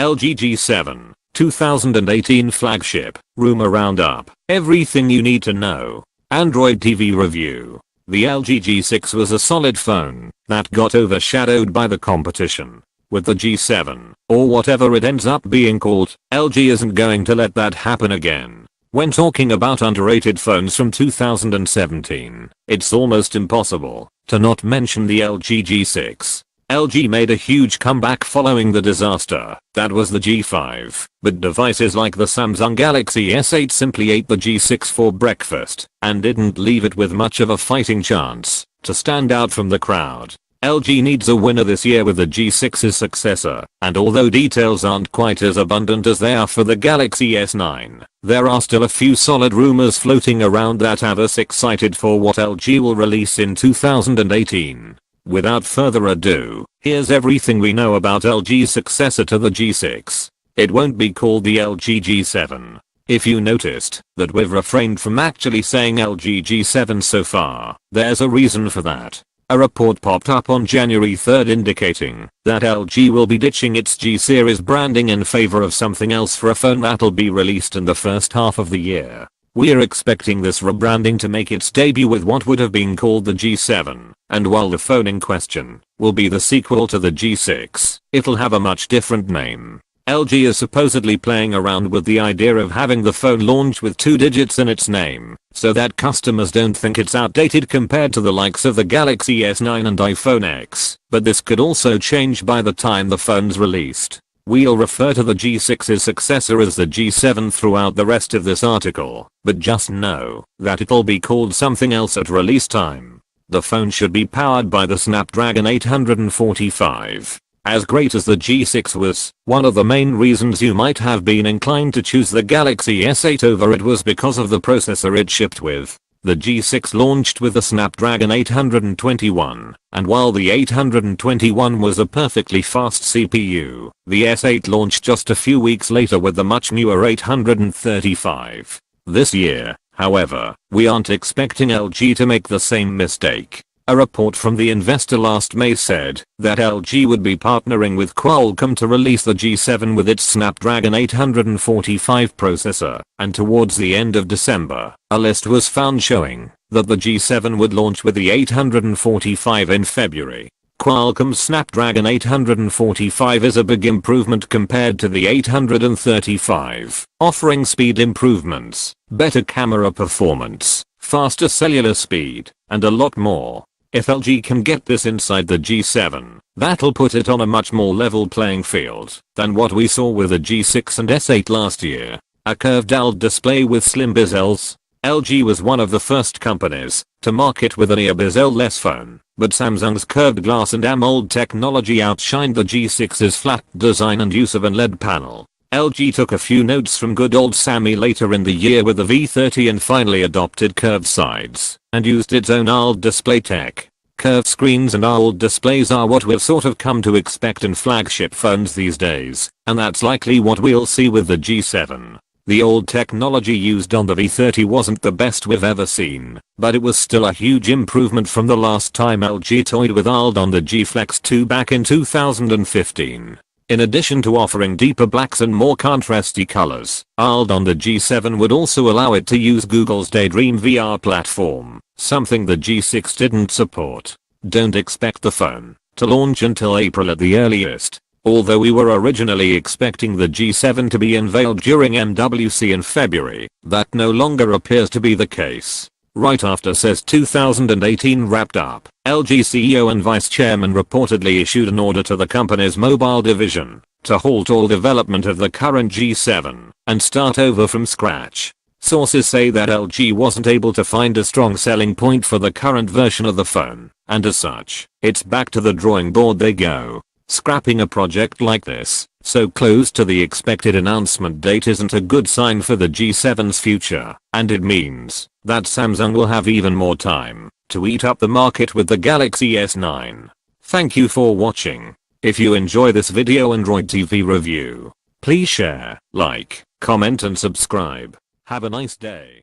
LG G7, 2018 flagship, rumor roundup, everything you need to know. Androidtv review. The LG G6 was a solid phone that got overshadowed by the competition. With the G7, or whatever it ends up being called, LG isn't going to let that happen again. When talking about underrated phones from 2017, it's almost impossible to not mention the LG G6. LG made a huge comeback following the disaster that was the G5, but devices like the Samsung Galaxy S8 simply ate the G6 for breakfast and didn't leave it with much of a fighting chance to stand out from the crowd. LG needs a winner this year with the G6's successor, and although details aren't quite as abundant as they are for the Galaxy S9, there are still a few solid rumors floating around that have us excited for what LG will release in 2018. Without further ado, here's everything we know about LG's successor to the G6. It won't be called the LG G7. If you noticed that we've refrained from actually saying LG G7 so far, there's a reason for that. A report popped up on January 3rd indicating that LG will be ditching its G series branding in favor of something else for a phone that'll be released in the first half of the year. We're expecting this rebranding to make its debut with what would have been called the G7, and while the phone in question will be the sequel to the G6, it'll have a much different name. LG is supposedly playing around with the idea of having the phone launch with 2 digits in its name, so that customers don't think it's outdated compared to the likes of the Galaxy S9 and iPhone X, but this could also change by the time the phone's released. We'll refer to the G6's successor as the G7 throughout the rest of this article, but just know that it'll be called something else at release time. The phone should be powered by the Snapdragon 845. As great as the G6 was, one of the main reasons you might have been inclined to choose the Galaxy S8 over it was because of the processor it shipped with. The G6 launched with the Snapdragon 821, and while the 821 was a perfectly fast CPU, the S8 launched just a few weeks later with the much newer 835. This year, however, we aren't expecting LG to make the same mistake. A report from the investor last May said that LG would be partnering with Qualcomm to release the G7 with its Snapdragon 845 processor, and towards the end of December, a list was found showing that the G7 would launch with the 845 in February. Qualcomm's Snapdragon 845 is a big improvement compared to the 835, offering speed improvements, better camera performance, faster cellular speed, and a lot more. If LG can get this inside the G7, that'll put it on a much more level playing field than what we saw with the G6 and S8 last year. A curved AMOLED display with slim bezels. LG was one of the first companies to market with a near bezel-less phone, but Samsung's curved glass and AMOLED technology outshined the G6's flat design and use of an LED panel. LG took a few notes from good old Sammy later in the year with the V30 and finally adopted curved sides and used its own AMOLED display tech. Curved screens and AMOLED displays are what we've sort of come to expect in flagship phones these days, and that's likely what we'll see with the G7. The old technology used on the V30 wasn't the best we've ever seen, but it was still a huge improvement from the last time LG toyed with AMOLED on the G Flex 2 back in 2015. In addition to offering deeper blacks and more contrasty colors, AMOLED on the G7 would also allow it to use Google's Daydream VR platform, something the G6 didn't support. Don't expect the phone to launch until April at the earliest, although we were originally expecting the G7 to be unveiled during MWC in February. That no longer appears to be the case. Right after CES 2018 wrapped up, LG CEO and Vice Chairman reportedly issued an order to the company's mobile division to halt all development of the current G7 and start over from scratch. Sources say that LG wasn't able to find a strong selling point for the current version of the phone, and as such, it's back to the drawing board they go. Scrapping a project like this, so close to the expected announcement date, isn't a good sign for the G7's future, and it means that Samsung will have even more time to eat up the market with the Galaxy S9. Thank you for watching. If you enjoy this video Androidtv review, please share, like, comment and subscribe. Have a nice day.